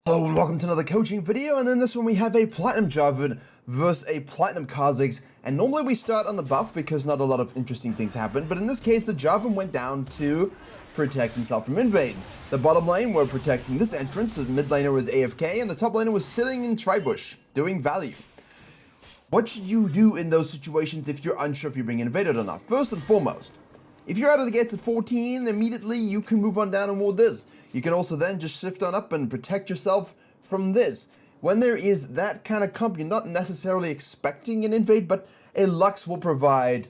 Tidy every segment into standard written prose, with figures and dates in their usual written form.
Hello and welcome to another coaching video, and in this one we have a Platinum Jarvan versus a Platinum Kha'Zix. And normally we start on the buff because not a lot of interesting things happen, but in this case the Jarvan went down to protect himself from invades. The bottom lane were protecting this entrance, the mid laner was AFK, and the top laner was sitting in Tribush, doing value. What should you do in those situations if you're unsure if you're being invaded or not? First and foremost, if you're out of the gates at 14, immediately you can move on down and ward this. You can also then just shift on up and protect yourself from this. When there is that kind of comp, you're not necessarily expecting an invade, but a Lux will provide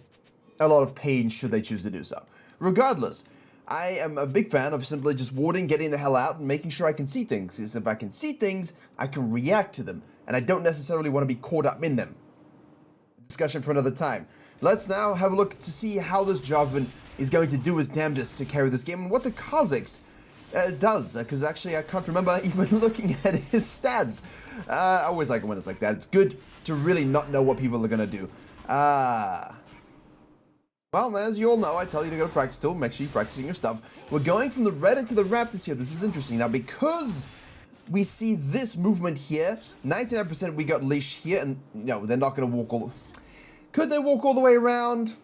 a lot of pain should they choose to do so. Regardless, I am a big fan of simply just warding, getting the hell out, and making sure I can see things. Because if I can see things, I can react to them, and I don't necessarily want to be caught up in them. Discussion for another time. Let's now have a look to see how this Jarvan is going to do his damnedest to carry this game, and what the Kha'Zix does, because actually I can't remember even looking at his stats. I always like it when it's like that. It's good to really not know what people are going to do. Well, as you all know, I tell you to go to practice tool, make sure you're practicing your stuff. We're going from the red into the Raptors here. This is interesting. Now, because we see this movement here, 99% we got leash here, and no, they're not going to walk all... Could they walk all the way around?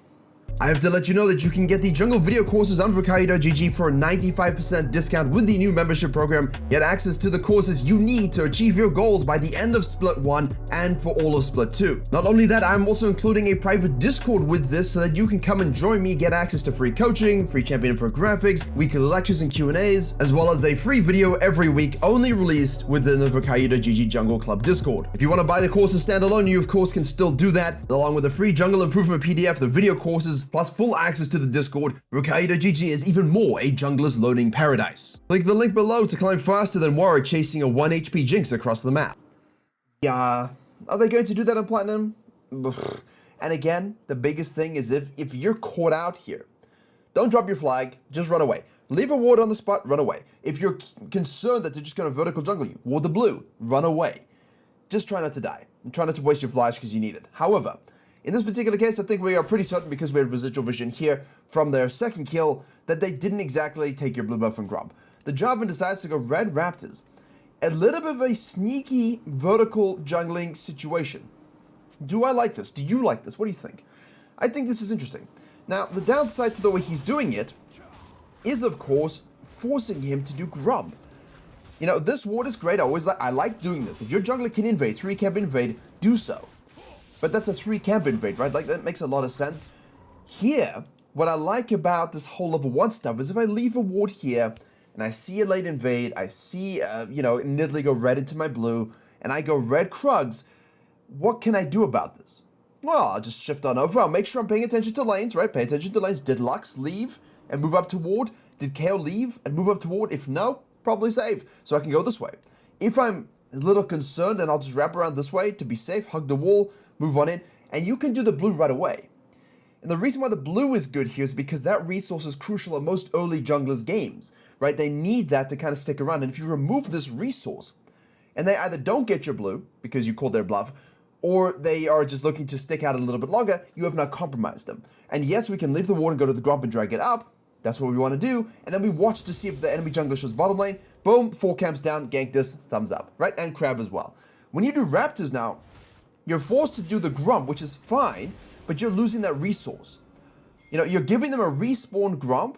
I have to let you know that you can get the jungle video courses on Virkayu.gg for a 95% discount with the new membership program. Get access to the courses you need to achieve your goals by the end of Split 1 and for all of Split 2. Not only that, I'm also including a private Discord with this so that you can come and join me, get access to free coaching, free champion graphics, weekly lectures and Q&As, as well as a free video every week only released within the Virkayu.gg Jungle Club Discord. If you want to buy the courses standalone, you of course can still do that, along with a free jungle improvement PDF, the video courses, plus full access to the Discord. Virkayu.gg is even more a jungler's loading paradise. Click the link below to climb faster than Warwick chasing a 1 HP Jinx across the map. Yeah, are they going to do that on Platinum? And again, the biggest thing is if you're caught out here, don't drop your flag, just run away. Leave a ward on the spot, run away. If you're concerned that they're just going to vertical jungle you, ward the blue, run away. Just try not to die, and try not to waste your flash because you need it. However, in this particular case, I think we are pretty certain, because we had residual vision here from their second kill, that they didn't exactly take your blue buff and grump. The Jarvan decides to go red Raptors. A little bit of a sneaky vertical jungling situation. Do I like this? Do you like this? What do you think? I think this is interesting. Now, the downside to the way he's doing it is, of course, forcing him to do grump. You know, this ward is great. I like doing this. If your jungler can invade, 3 camp invade, do so. But that's a 3 camp invade, right? Like, that makes a lot of sense. Here, what I like about this whole level 1 stuff is if I leave a ward here, and I see a late invade, I see, Nidalee go red into my blue, and I go red Krugs, what can I do about this? Well, I'll just shift on over. I'll make sure I'm paying attention to lanes, right? Pay attention to lanes. Did Lux leave and move up to ward? Did KO leave and move up to ward? If no, probably save. So I can go this way. If I'm a little concerned, then I'll just wrap around this way to be safe, hug the wall, move on in, and you can do the blue right away. And the reason why the blue is good here is because that resource is crucial in most early junglers' games, right? They need that to kind of stick around, and if you remove this resource, and they either don't get your blue, because you called their bluff, or they are just looking to stick out a little bit longer, you have not compromised them. And yes, we can leave the ward and go to the grump and drag it up, that's what we want to do, and then we watch to see if the enemy jungler shows bottom lane, boom, 4 camps down, gank this, thumbs up, right? And crab as well. When you do Raptors now, you're forced to do the grump, which is fine, but you're losing that resource. You know, you're giving them a respawn grump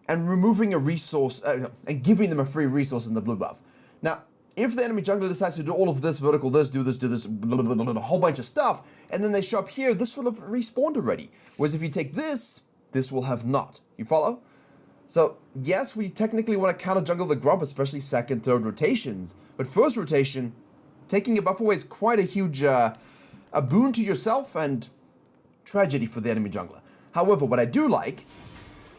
and removing a resource, and giving them a free resource in the blue buff. Now, if the enemy jungler decides to do all of this, vertical this, do this, blah, blah, blah, blah, a whole bunch of stuff, and then they show up here, this will have respawned already. Whereas if you take this, this will have not. You follow? So, yes, we technically want to counter jungle the grump, especially second, third rotations, but first rotation, taking a buff away is quite a huge a boon to yourself and tragedy for the enemy jungler. However, what I do like,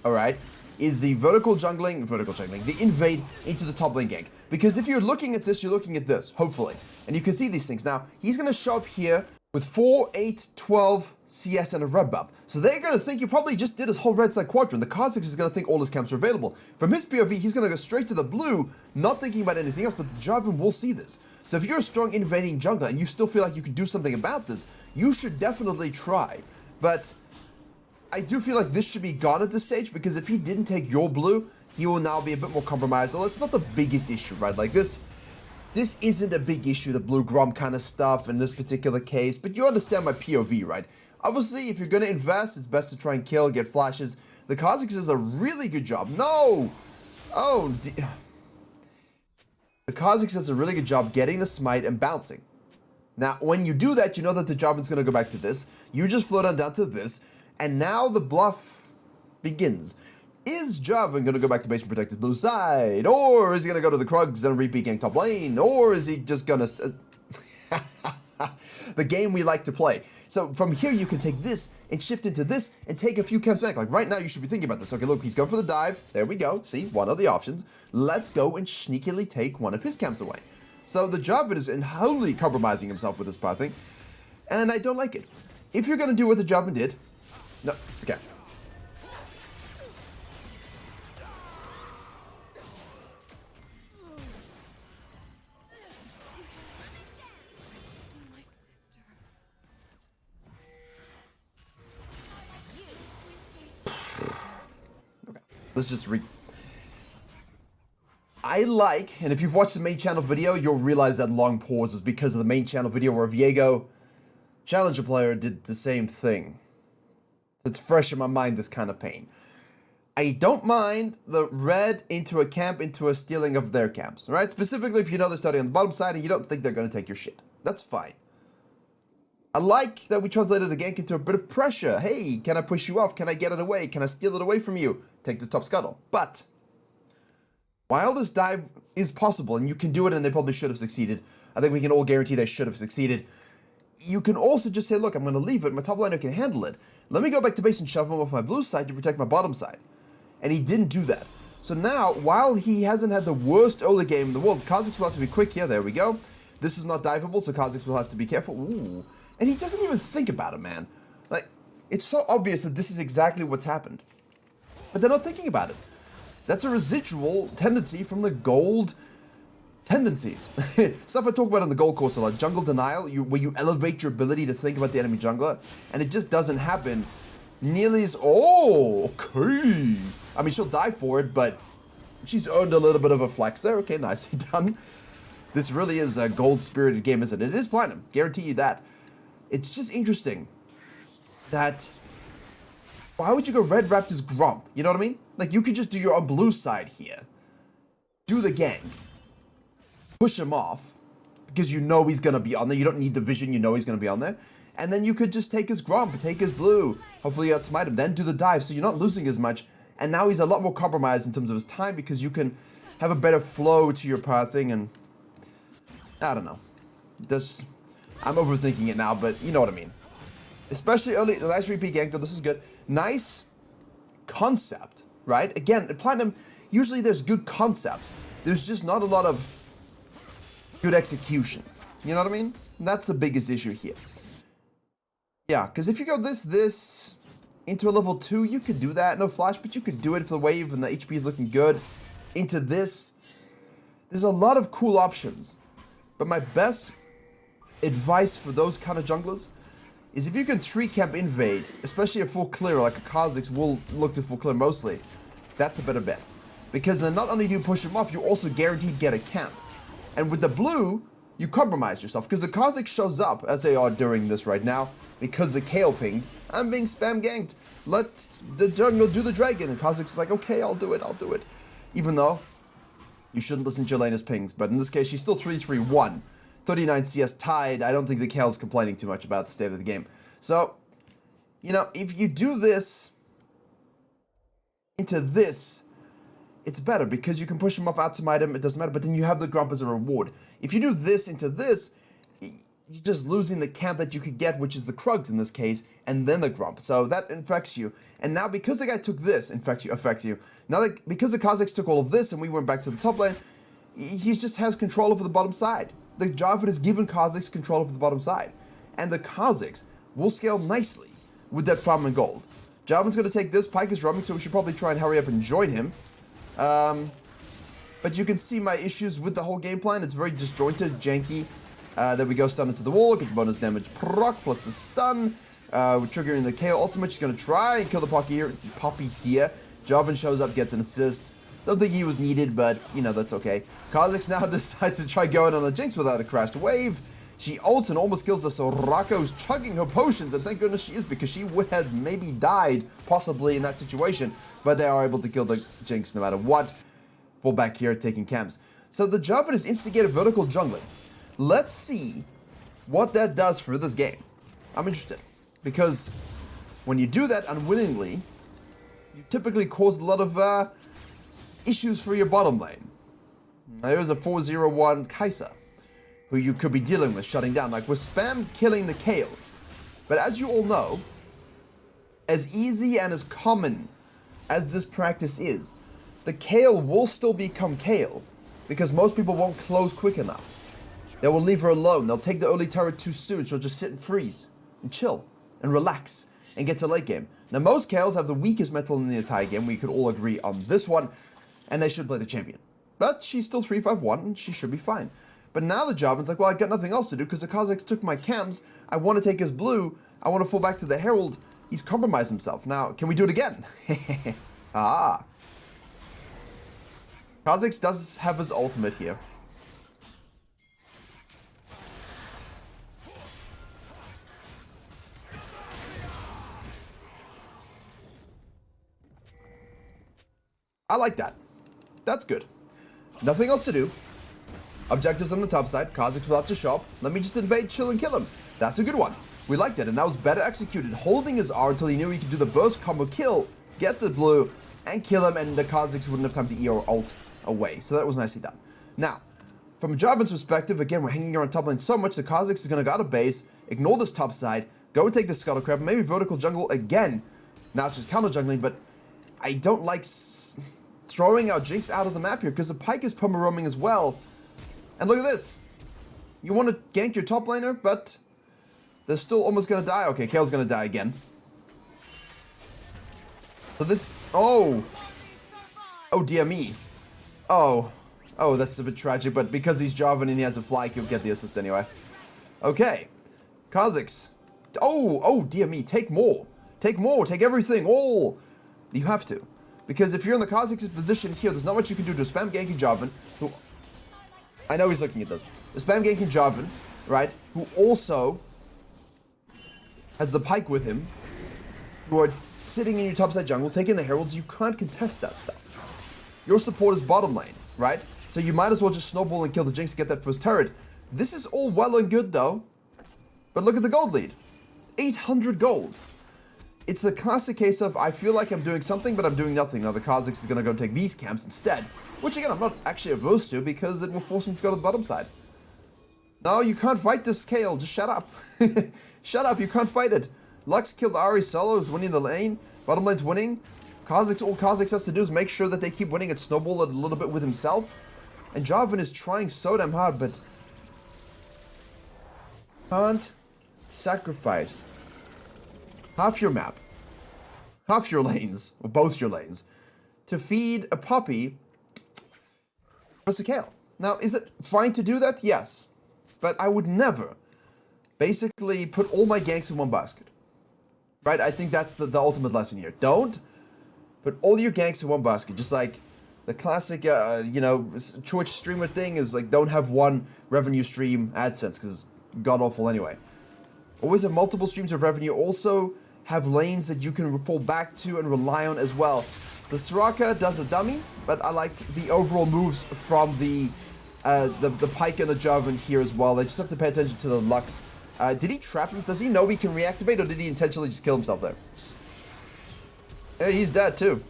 alright, is the vertical jungling, the invade into the top lane gank. Because if you're looking at this, you're looking at this, hopefully. And you can see these things. Now, he's going to show up here with 4, 8, 12 CS and a red buff. So they're going to think you probably just did his whole red side quadrant. The Kha'Zix is going to think all his camps are available. From his POV, he's going to go straight to the blue, not thinking about anything else, but the Jarvan will see this. So if you're a strong invading jungler and you still feel like you can do something about this, you should definitely try. But I do feel like this should be gone at this stage, because if he didn't take your blue, he will now be a bit more compromised. So it's not the biggest issue, right? Like this, this isn't a big issue, the blue Grom kind of stuff in this particular case, but you understand my POV, right? Obviously, if you're going to invest, it's best to try and kill, get flashes. The Kha'Zix does a really good job. No! Oh, the Kha'Zix does a really good job getting the smite and bouncing. Now, when you do that, you know that the Jarvan's going to go back to this. You just float on down to this, and now the bluff begins. Is Jarvan going to go back to base and protect his blue side? Or is he going to go to the Krugs and repeat gank top lane? Or is he just going to... the game we like to play. So from here, you can take this and shift into this and take a few camps back. Like right now, you should be thinking about this. Okay, look, he's going for the dive. There we go. See, one of the options. Let's go and sneakily take one of his camps away. So the Jarvan is wholly compromising himself with this pathing, and I don't like it. If you're going to do what the Jarvan did... No, okay. Let's just I like, and if you've watched the main channel video, you'll realize that long pause is because of the main channel video where Viego, Challenger player, did the same thing. So it's fresh in my mind, this kind of pain. I don't mind the red into a camp, into a stealing of their camps, right? Specifically if you know they're starting on the bottom side and you don't think they're going to take your shit. That's fine. I like that we translated a gank into a bit of pressure. Hey, can I push you off? Can I get it away? Can I steal it away from you? Take the top scuttle. But while this dive is possible, and you can do it, and they probably should have succeeded, I think we can all guarantee they should have succeeded, you can also just say, look, I'm going to leave it. My top laner can handle it. Let me go back to base and shove him off my blue side to protect my bottom side. And he didn't do that. So now, while he hasn't had the worst early game in the world, Kha'Zix will have to be quick here. There we go. This is not diveable, so Kha'Zix will have to be careful. Ooh. And he doesn't even think about it, man. Like, it's so obvious that this is exactly what's happened. But they're not thinking about it. That's a residual tendency from the gold tendencies. Stuff I talk about in the gold course a lot. Jungle denial, where you elevate your ability to think about the enemy jungler, and it just doesn't happen nearly as... Oh, okay. I mean, she'll die for it, but she's earned a little bit of a flex there. Okay, nicely done. This really is a gold-spirited game, isn't it? It is platinum. Guarantee you that. It's just interesting that... Why would you go red Raptors Grump? You know what I mean? Like, you could just do your own blue side here. Do the gang. Push him off. Because you know he's going to be on there. You don't need the vision. You know he's going to be on there. And then you could just take his Grump. Take his blue. Hopefully you outsmite him. Then do the dive. So you're not losing as much. And now he's a lot more compromised in terms of his time. Because you can have a better flow to your pathing. And I don't know. I'm overthinking it now. But you know what I mean. Especially early. The nice repeat gank though. This is good. Nice concept, right? Again, at Platinum, usually there's good concepts. There's just not a lot of good execution. You know what I mean? And that's the biggest issue here. Yeah, because if you go this into a level 2, you could do that. No flash, but you could do it if the wave and the HP is looking good. Into this. There's a lot of cool options. But my best advice for those kind of junglers is if you can 3-camp invade, especially a full clear like a Kha'Zix will look to full clear mostly, that's a better bet. Because then not only do you push him off, you also guaranteed get a camp. And with the blue, you compromise yourself. Because the Kha'Zix shows up, as they are during this right now, because the KO pinged, I'm being spam ganked. Let the jungle do the dragon. And Kha'Zix is like, okay, I'll do it. Even though, you shouldn't listen to Yelena's pings. But in this case, she's still 3-3-1. 39 CS tied. I don't think the Kale's complaining too much about the state of the game. So, you know, if you do this into this, it's better because you can push him off, outsmite him, it doesn't matter, but then you have the Grump as a reward. If you do this into this, you're just losing the camp that you could get, which is the Krugs in this case, and then the Grump. So that infects you. And now because the guy took this, affects you. Now that because the Kha'Zix took all of this and we went back to the top lane, he just has control over the bottom side. The Jarvan has given Kha'Zix control over the bottom side. And the Kha'Zix will scale nicely with that farm and gold. Jarvan's going to take this. Pyke is roaming, so we should probably try and hurry up and join him. But you can see my issues with the whole game plan. It's very disjointed, janky. There we go, stun into the wall. Get the bonus damage proc plus the stun. We're triggering the KO ultimate. She's going to try and kill the Poppy here. Jarvan shows up, gets an assist. Don't think he was needed, but, you know, that's okay. Kha'Zix now decides to try going on a Jinx without a crashed wave. She ults and almost kills the Soraka's chugging her potions, and thank goodness she is, because she would have maybe died, possibly, in that situation. But they are able to kill the Jinx no matter what. Fall back here taking camps. So the Jarvan has instigated vertical jungling. Let's see what that does for this game. I'm interested. Because when you do that unwillingly, you typically cause a lot of issues for your bottom lane. There's a 4-0-1 Kai'Sa, who you could be dealing with, shutting down. Like, we're spam killing the Kayle. But as you all know, as easy and as common as this practice is, the Kayle will still become Kayle, because most people won't close quick enough. They will leave her alone. They'll take the early turret too soon. She'll just sit and freeze, and chill, and relax, and get to late game. Now, most Kayles have the weakest metal in the entire game. We could all agree on this one, and they should play the champion. But she's still 3-5-1, and she should be fine. But now the Jarvan's like, well, I got nothing else to do because the Kha'Zix took my cams. I want to take his blue. I want to fall back to the Herald. He's compromised himself. Now, can we do it again? Ah. Kha'Zix does have his ultimate here. I like that. That's good. Nothing else to do. Objectives on the top side. Kha'Zix will have to show up. Let me just invade, chill, and kill him. That's a good one. We like that, and that was better executed. Holding his R until he knew he could do the burst combo kill, get the blue, and kill him, and the Kha'Zix wouldn't have time to E or ult away. So that was nicely done. Now, from a Jarvan's perspective, again, we're hanging around top lane so much, the Kha'Zix is going to go out of base, ignore this top side, go and take the Scuttle Crab, maybe vertical jungle again. Now it's just counter jungling, but I don't like throwing our Jinx out of the map here, because the Pyke is perma roaming as well. And look at this. You want to gank your top laner, but they're still almost going to die. Okay, Kale's going to die again. So this... Oh! Oh, dear me. Oh. Oh, that's a bit tragic, but because he's Jarvan and he has a fly, he'll get the assist anyway. Okay. Kha'Zix. Oh, oh, dear me. Take more. Take more. Take everything. All. You have to. Because if you're in the Kha'Zix's position here, there's not much you can do to spam ganking Jarvan, who... I know he's looking at this. The spam ganking Jarvan, right, who also has the Pyke with him, who are sitting in your topside jungle, taking the Heralds. You can't contest that stuff. Your support is bottom lane, right? So you might as well just snowball and kill the Jinx to get that first turret. This is all well and good, though. But look at the gold lead. 800 gold. It's the classic case of, I feel like I'm doing something, but I'm doing nothing. Now the Kha'Zix is going to go take these camps instead. Which, again, I'm not actually averse to, because it will force him to go to the bottom side. No, you can't fight this Kayle. Just shut up. Shut up, you can't fight it. Lux killed Ahri solo, who's winning the lane. Bottom lane's winning. Kha'Zix, all Kha'Zix has to do is make sure that they keep winning and snowball it a little bit with himself. And Jarvan is trying so damn hard, but... can't sacrifice half your map, half your lanes, or both your lanes, to feed a puppy versus a Kayle. Now, is it fine to do that? Yes. But I would never basically put all my ganks in one basket. Right? I think that's the ultimate lesson here. Don't put all your ganks in one basket. Just like the classic, you know, Twitch streamer thing is like, don't have one revenue stream AdSense, because it's god-awful anyway. Always have multiple streams of revenue. Also have lanes that you can fall back to and rely on as well. The Soraka does a dummy, but I like the overall moves from the Pyke and the Jarvan here as well. They just have to pay attention to the Lux. Did he trap him? Does he know he can reactivate, or did he intentionally just kill himself there? Yeah, he's dead too.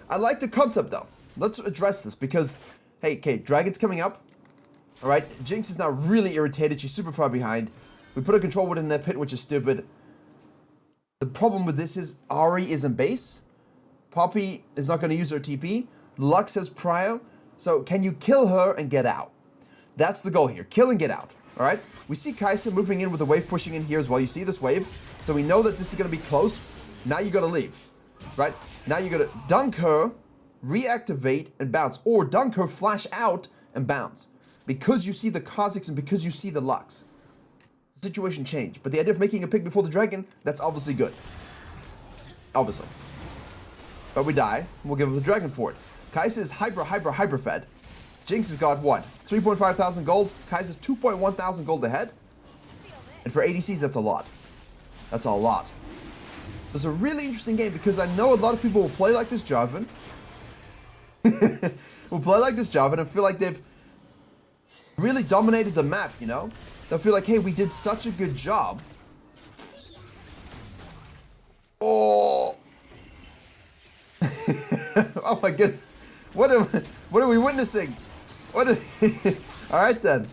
I like the concept though. Let's address this because, hey, okay, Dragon's coming up. All right, Jinx is now really irritated. She's super far behind. We put a control ward in their pit, which is stupid. The problem with this is Ahri is in base. Poppy is not going to use her TP. Lux has prio. So can you kill her and get out? That's the goal here. Kill and get out. All right? We see Kai'Sa moving in with the wave pushing in here as well. You see this wave? So we know that this is going to be close. Now you got to leave. Right? Now you got to dunk her, reactivate, and bounce. Or dunk her, flash out, and bounce. Because you see the Kha'Zix and because you see the Lux. The situation changed. But the idea of making a pick before the dragon, that's obviously good. Obviously. But we die. We'll give the dragon for it. Kai'Sa is hyper fed. Jinx has got what? 3.5 thousand gold. Kai'Sa's 2.1 thousand gold ahead. And for ADCs, that's a lot. That's a lot. So it's a really interesting game because I know a lot of people will play like this Jarvan. will play like this Jarvan and feel like they've really dominated the map, you know? They'll feel like, hey, we did such a good job. Oh. Oh my goodness. What are we witnessing? What is Alright then.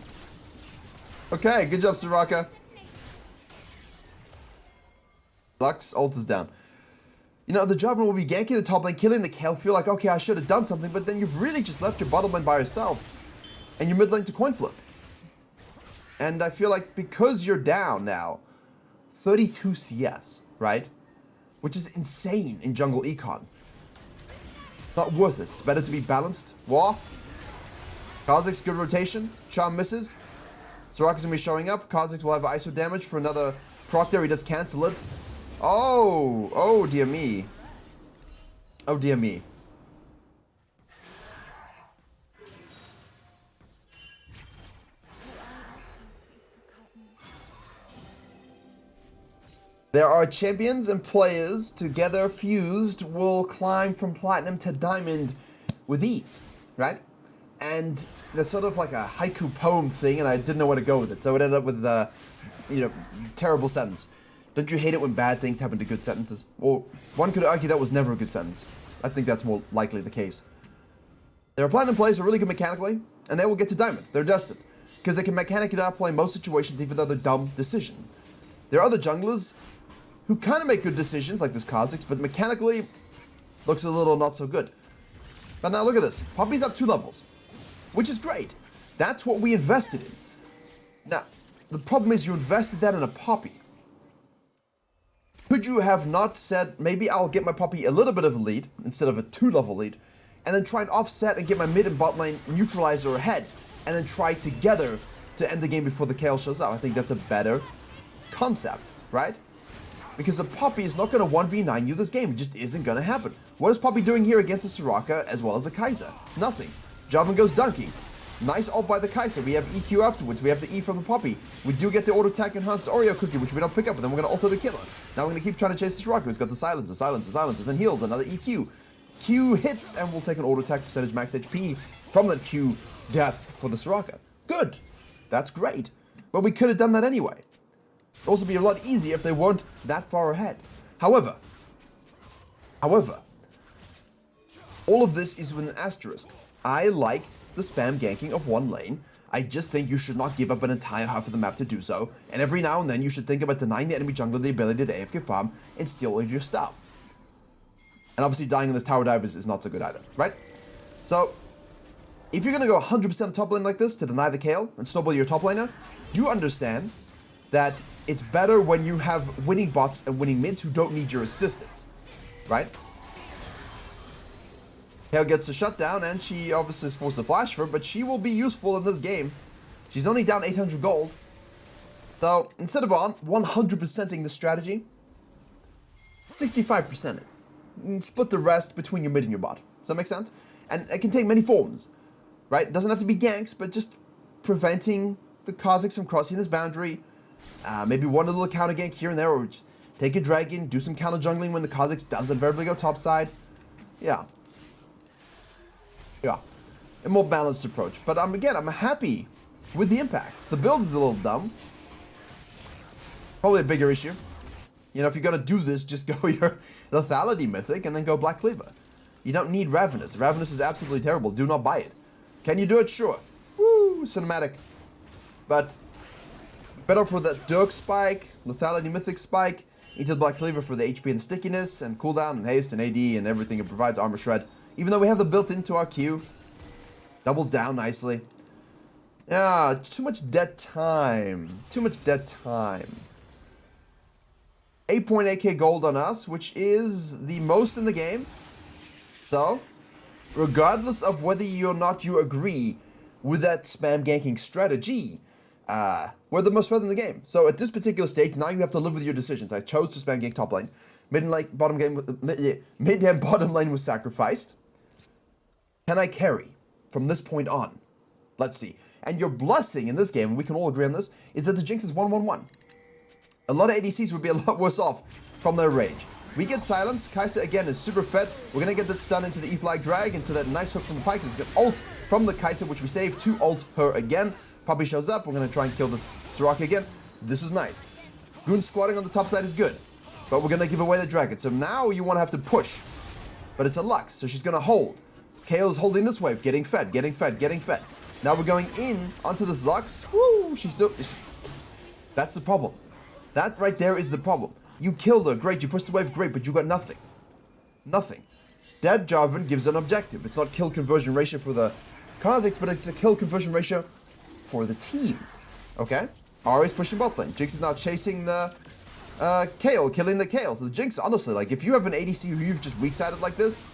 Okay, good job, Soraka. Lux, ult is down. You know, the Jarvan will be ganking the top lane, killing the Kayle, feel like, okay, I should have done something, but then you've really just left your bottom lane by yourself. And your mid lane to coin flip. And I feel like because you're down now, 32 CS, right? Which is insane in jungle econ. Not worth it. It's better to be balanced. War. Kha'Zix, good rotation. Charm misses. Soraka's gonna be showing up. Kha'Zix will have ISO damage for another proc there. He does cancel it. Oh, oh dear me. Oh dear me. There are champions and players together fused will climb from platinum to diamond with ease, right? And that's sort of like a haiku poem thing, and I didn't know where to go with it, so it ended up with the, you know, terrible sentence. Don't you hate it when bad things happen to good sentences? Well, one could argue that was never a good sentence. I think that's more likely the case. There are platinum players who are really good mechanically, and they will get to diamond. They're destined. Because they can mechanically outplay most situations, even though they're dumb decisions. There are other junglers who kind of make good decisions, like this Kha'Zix, but mechanically looks a little not so good. But now look at this. Poppy's up 2 levels, which is great. That's what we invested in. Now, the problem is you invested that in a Poppy. Could you have not said, maybe I'll get my Poppy a little bit of a lead, instead of a 2-level lead, and then try and offset and get my mid and bot lane neutralizer ahead, and then try together to end the game before the Kayle shows up? I think that's a better concept, right? Because the Poppy is not going to 1v9 you this game. It just isn't going to happen. What is Poppy doing here against a Soraka as well as a Kai'Sa? Nothing. Jarvan goes dunking. Nice ult by the Kai'Sa. We have EQ afterwards. We have the E from the Poppy. We do get the auto attack enhanced Oreo cookie, which we don't pick up, and then we're going to ult the killer. Now we're going to keep trying to chase the Soraka, who's got the silences, and heals. Another EQ. Q hits, and we'll take an auto attack percentage max HP from that Q death for the Soraka. Good. That's great. But we could have done that anyway. It'd also be a lot easier if they weren't that far ahead. However, all of this is with an asterisk. I like the spam ganking of one lane. I just think you should not give up an entire half of the map to do so, and every now and then you should think about denying the enemy jungler the ability to AFK farm and steal all your stuff. And obviously dying in this tower dive is not so good either, right? So, if you're going to go 100% top lane like this to deny the Kayle and snowball your top laner, do understand that it's better when you have winning bots and winning mids who don't need your assistance, right? Kayle gets a shutdown, and she obviously is forced to flash for, but she will be useful in this game. She's only down 800 gold. So, instead of 100%ing the strategy, 65% it. And split the rest between your mid and your bot. Does that make sense? And it can take many forms, right? It doesn't have to be ganks, but just preventing the Kha'Zix from crossing this boundary. Maybe one little counter gank here and there, or take a dragon, do some counter jungling when the Kha'Zix does invariably go topside. Yeah. A more balanced approach. But again, I'm happy with the impact. The build is a little dumb. Probably a bigger issue. You know, if you're going to do this, just go your lethality mythic and then go Black Cleaver. You don't need Ravenous. Ravenous is absolutely terrible. Do not buy it. Can you do it? Sure. Woo, cinematic. But better for that Dirk spike, lethality mythic spike, into the Black Cleaver for the HP and stickiness, and cooldown, and haste, and AD, and everything. It provides armor shred. Even though we have the built into our Q. Doubles down nicely. Yeah, too much dead time. 8.8k gold on us, which is the most in the game. So, regardless of whether or not you agree with that spam ganking strategy, we're the most further in the game. So at this particular stage, now you have to live with your decisions. I chose to spam gank top lane. Mid and bottom lane was sacrificed. Can I carry from this point on? Let's see. And your blessing in this game, and we can all agree on this, is that the Jinx is 1-1-1. A lot of ADCs would be a lot worse off from their rage. We get silenced. Kai'Sa again is super fed. We're going to get that stun into the E-Flag drag, into that nice hook from the Pyke. There's going to ult from the Kai'Sa, which we save to ult her again. Poppy shows up. We're going to try and kill this Soraka again. This is nice. Goon squatting on the top side is good. But we're going to give away the dragon. So now you want to have to push. But it's a Lux, so she's going to hold. Kayle is holding this wave, getting fed, getting fed, getting fed. Now we're going in onto this Lux. Woo! She's still... That's the problem. That right there is the problem. You killed her, great. You pushed the wave, great, but you got nothing. Nothing. Dead Jarvan gives an objective. It's not kill conversion ratio for the Kha'Zix, but it's a kill conversion ratio for the team. Okay? Ahri's pushing bot lane. Jinx is now chasing the Kayle, killing the Kayle. So the Jinx, honestly, like, if you have an ADC who you've just weak-sided like this,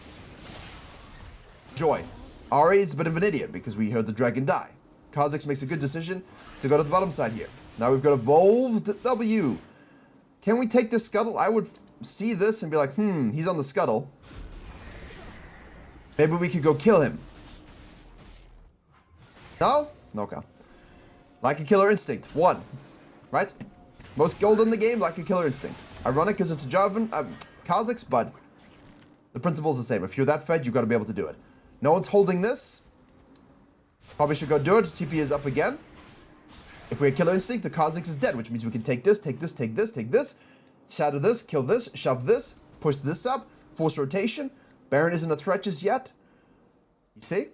joy. Ahri is a bit of an idiot because we heard the dragon die. Kha'Zix makes a good decision to go to the bottom side here. Now we've got evolved W. Can we take this scuttle? I would see this and be like, he's on the scuttle. Maybe we could go kill him. No? Okay. Like a killer instinct. 1. Right? Most gold in the game, like a killer instinct. Ironic because it's a Jarvan, Kha'Zix, but the principle's the same. If you're that fed, you've got to be able to do it. No one's holding this. Probably should go do it. TP is up again. If we had Killer Instinct, the Kha'Zix is dead, which means we can take this, take this, take this, take this, shadow this, kill this, shove this, push this up, force rotation. Baron isn't a threat just yet. You see?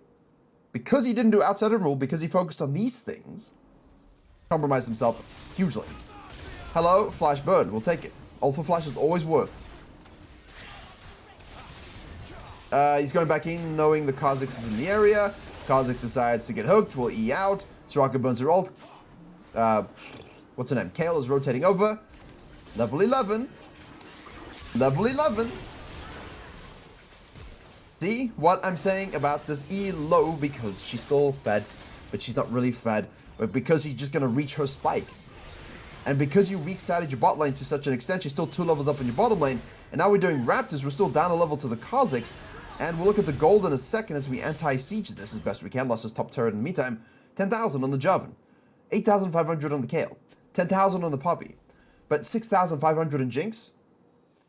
Because he didn't do outside of rule, because he focused on these things, compromised himself hugely. Hello, Flash Burn. We'll take it. Alpha Flash is always worth. He's going back in knowing the Kha'Zix is in the area. Kha'Zix decides to get hooked. We'll E out. Soraka burns her ult. What's her name? Kayle is rotating over. Level 11. Level 11. See what I'm saying about this E low? Because she's still fed, but she's not really fed. But because she's just going to reach her spike. And because you weak-sided your bot lane to such an extent, she's still 2 levels up in your bottom lane. And now we're doing Raptors. We're still down a level to the Kha'Zix. And we'll look at the gold in a second as we anti-siege this as best we can. Lost his top turret in the meantime. 10,000 on the Jarvan. 8,500 on the Kayle. 10,000 on the Poppy. But 6,500 in Jinx.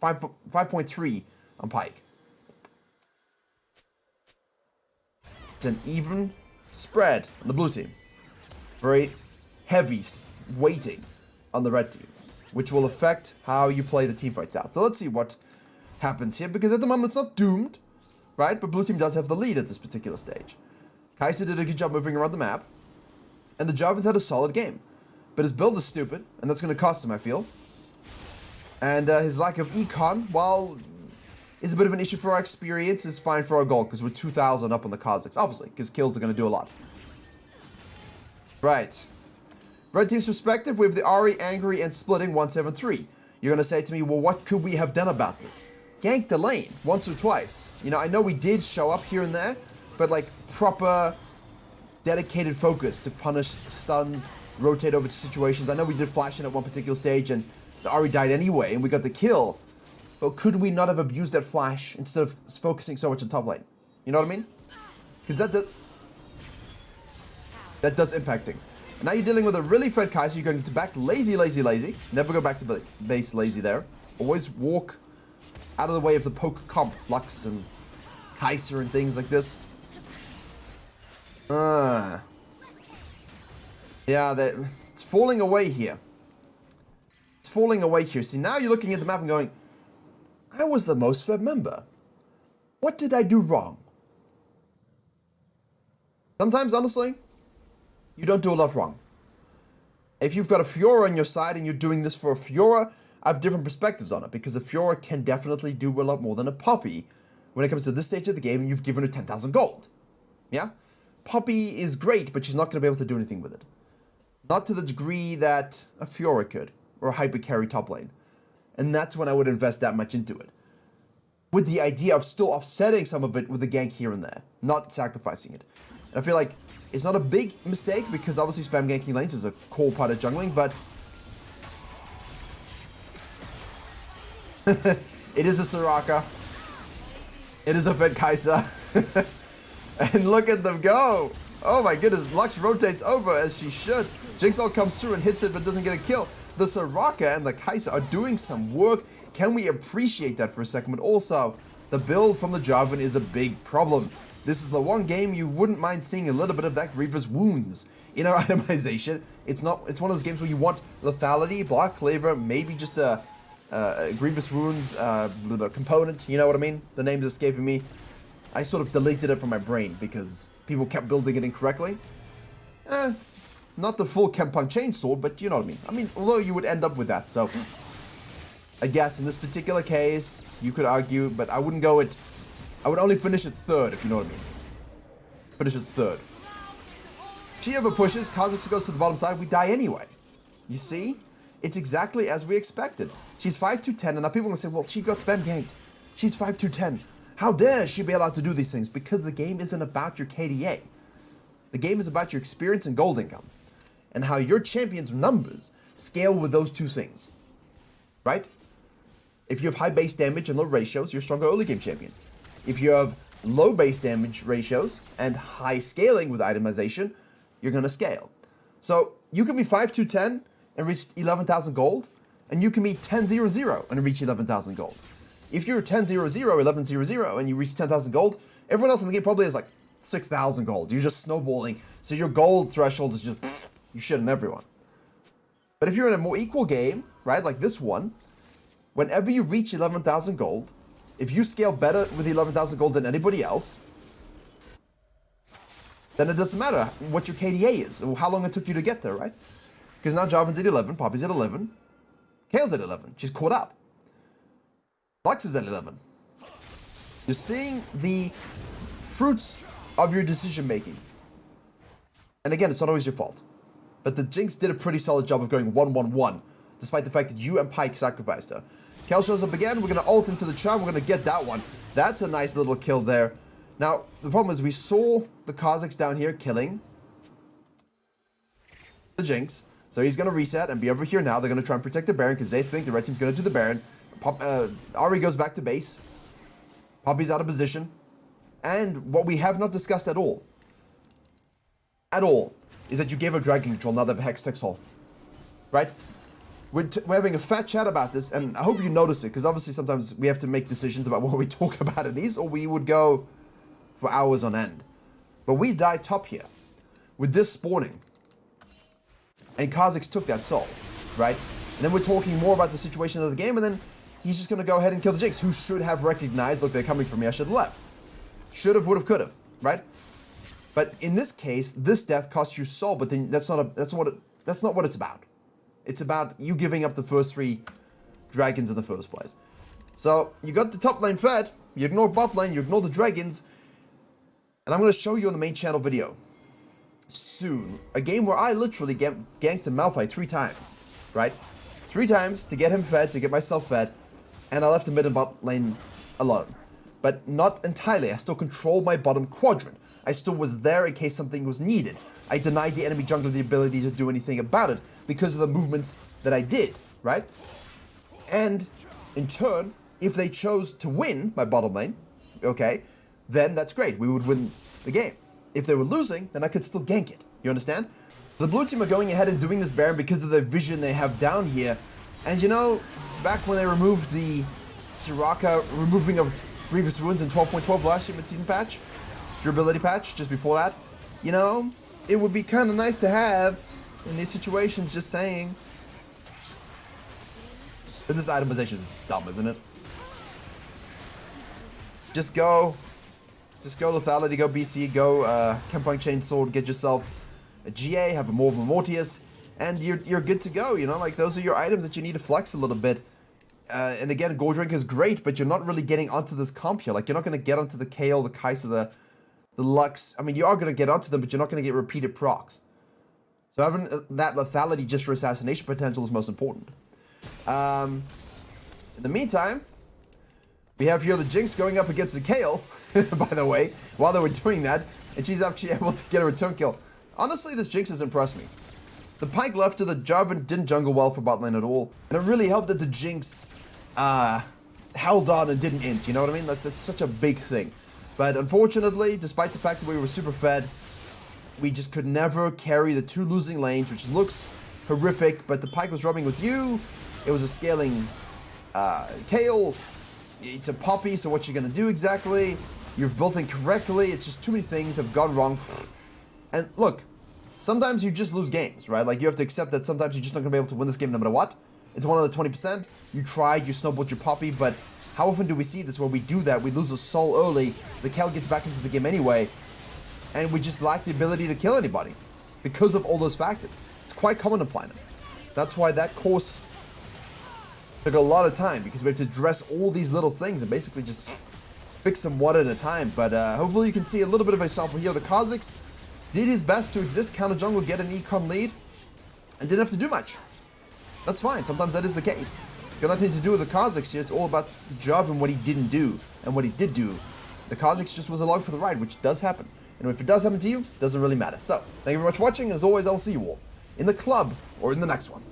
5.3 on Pyke. It's an even spread on the blue team. Very heavy weighting on the red team, which will affect how you play the team fights out. So let's see what happens here, because at the moment it's not doomed, right? But blue team does have the lead at this particular stage. Kai'Sa did a good job moving around the map, and the Jarvan's had a solid game. But his build is stupid, and that's going to cost him, I feel. And his lack of econ, while is a bit of an issue for our experience, is fine for our goal, because we're 2,000 up on the Kha'Zix, obviously, because kills are going to do a lot. Right. Red team's perspective, we have the Ahri, angry, and splitting 173. You're going to say to me, well, what could we have done about this? Gank the lane once or twice. You know, I know we did show up here and there, but like proper dedicated focus to punish stuns, rotate over to situations. I know we did flash in at one particular stage and the Ahri died anyway and we got the kill. But could we not have abused that flash instead of focusing so much on top lane? You know what I mean? Because that does impact things. And now you're dealing with a really fed Kai'Sa. You're going to back lazy, lazy, lazy. Never go back to base lazy there. Always walk out of the way of the poke comp, Lux and Kai'Sa and things like this. Yeah, it's falling away here. It's falling away here. See, now you're looking at the map and going, I was the most fed member. What did I do wrong? Sometimes, honestly, you don't do a lot wrong. If you've got a Fiora on your side and you're doing this for a Fiora, I have different perspectives on it, because a Fiora can definitely do a lot more than a Poppy when it comes to this stage of the game and you've given her 10,000 gold. Yeah? Poppy is great, but she's not going to be able to do anything with it. Not to the degree that a Fiora could, or a hyper carry top lane. And that's when I would invest that much into it. With the idea of still offsetting some of it with a gank here and there, not sacrificing it. And I feel like it's not a big mistake, because obviously spam ganking lanes is a core part of jungling, but it is a Soraka. It is a fed Kai'Sa. And look at them go. Oh my goodness, Lux rotates over as she should. Jinx ult comes through and hits it but doesn't get a kill. The Soraka and the Kai'Sa are doing some work. Can we appreciate that for a second? But also, the build from the Jarvan is a big problem. This is the one game you wouldn't mind seeing a little bit of that Grievous Wounds in our itemization. It's one of those games where you want lethality, block cleaver, maybe just a Grievous Wounds component, you know what I mean? The name's escaping me. I sort of deleted it from my brain because people kept building it incorrectly. Not the full Kempang Chainsword, but you know what I mean. I mean, although you would end up with that, so I guess in this particular case, you could argue, but I wouldn't go it. I would only finish it third, if you know what I mean. Finish it third. She ever pushes, Kha'Zix goes to the bottom side, we die anyway. You see? It's exactly as we expected. She's 5'2", and now people are going to say, well, she got spam ganked. She's 5'2". How dare she be allowed to do these things? Because the game isn't about your KDA. The game is about your experience and gold income. And how your champion's numbers scale with those two things. Right? If you have high base damage and low ratios, you're a stronger early game champion. If you have low base damage ratios and high scaling with itemization, you're going to scale. So you can be 5'2", and reach 11,000 gold, and you can be 10-0-0 and reach 11,000 gold. If you're 10-0-0, 11-0-0, and you reach 10,000 gold, everyone else in the game probably has like 6,000 gold. You're just snowballing, so your gold threshold is just, you shitting everyone. But if you're in a more equal game, right, like this one, whenever you reach 11,000 gold, if you scale better with 11,000 gold than anybody else, then it doesn't matter what your KDA is, or how long it took you to get there, right? Because now Jarvan's at 11, Poppy's at 11, Kaale's at 11. She's caught up. Lux is at 11. You're seeing the fruits of your decision making. And again, it's not always your fault. But the Jinx did a pretty solid job of going 1-1-1, despite the fact that you and Pyke sacrificed her. Kaale shows up again, we're going to ult into the charm, we're going to get that one. That's a nice little kill there. Now, the problem is we saw the Kha'Zix down here killing the Jinx. So he's going to reset and be over here now. They're going to try and protect the Baron because they think the red team's going to do the Baron. Ahri goes back to base. Poppy's out of position. And what we have not discussed at all, is that you gave up Dragon Control now that Hex takes hold. Right? We're having a fat chat about this, and I hope you noticed it, because obviously sometimes we have to make decisions about what we talk about in these, or we would go for hours on end. But we died top here with this spawning. And Kha'Zix took that soul, right? And then we're talking more about the situation of the game, and then he's just going to go ahead and kill the Jinx, who should have recognized, look, they're coming for me, I should have left. Should have, would have, could have, right? But in this case, this death costs you soul, but then that's not what it's about. It's about you giving up the first 3 dragons in the first place. So you got the top lane fed, you ignore bot lane, you ignore the dragons, and I'm going to show you on the main channel video soon a game where I literally ganked a Malphite 3 times, right? 3 times to get him fed, to get myself fed, and I left the mid and bot lane alone. But not entirely. I still controlled my bottom quadrant. I still was there in case something was needed. I denied the enemy jungler the ability to do anything about it because of the movements that I did, right? And in turn, if they chose to win my bottom lane, okay, then that's great. We would win the game. If they were losing, then I could still gank it. You understand? The blue team are going ahead and doing this Baron because of the vision they have down here. And you know, back when they removed the Soraka removing of Grievous Wounds in 12.12 last year mid-season patch, durability patch, just before that, you know, it would be kind of nice to have in these situations, just saying. But this itemization is dumb, isn't it? Just go lethality, go BC, go Kempang Chainsword, get yourself a GA, have a more of a Mortius, and you're good to go, you know, like those are your items that you need to flex a little bit. And again, Gold Drink is great, but you're not really getting onto this comp here. Like, you're not going to get onto the Kaale, the Kai'Sa, the Lux. I mean, you are going to get onto them, but you're not going to get repeated procs. So having that lethality just for assassination potential is most important. In the meantime, we have here the Jinx going up against the Kaale, by the way, while they were doing that, and she's actually able to get a return kill. Honestly, this Jinx has impressed me. The Pyke left to the Jarvan didn't jungle well for bot lane at all, and it really helped that the Jinx held on and didn't int, you know what I mean? That's such a big thing. But unfortunately, despite the fact that we were super fed, we just could never carry the 2 losing lanes, which looks horrific. But the Pyke was roaming with you. It was a scaling Kale. It's a Poppy, so what you're going to do exactly? You've built incorrectly. It's just too many things have gone wrong. And look, sometimes you just lose games, right? Like, you have to accept that sometimes you're just not going to be able to win this game no matter what. It's one of the 20%. You tried, you snowballed your Poppy, but how often do we see this where we do that? We lose a soul early, the Kel gets back into the game anyway, and we just lack the ability to kill anybody because of all those factors. It's quite common in Platinum. That's why that course took a lot of time, because we have to address all these little things and basically just fix them one at a time. But hopefully you can see a little bit of a sample here. The Kha'Zix did his best to exist, counter jungle, get an econ lead, and didn't have to do much. That's fine, sometimes that is the case. It's got nothing to do with the Kha'Zix here, it's all about the Jarvan, what he didn't do, and what he did do. The Kha'Zix just was along for the ride, which does happen. And if it does happen to you, it doesn't really matter. So, thank you very much for watching, and as always, I will see you all in the club, or in the next one.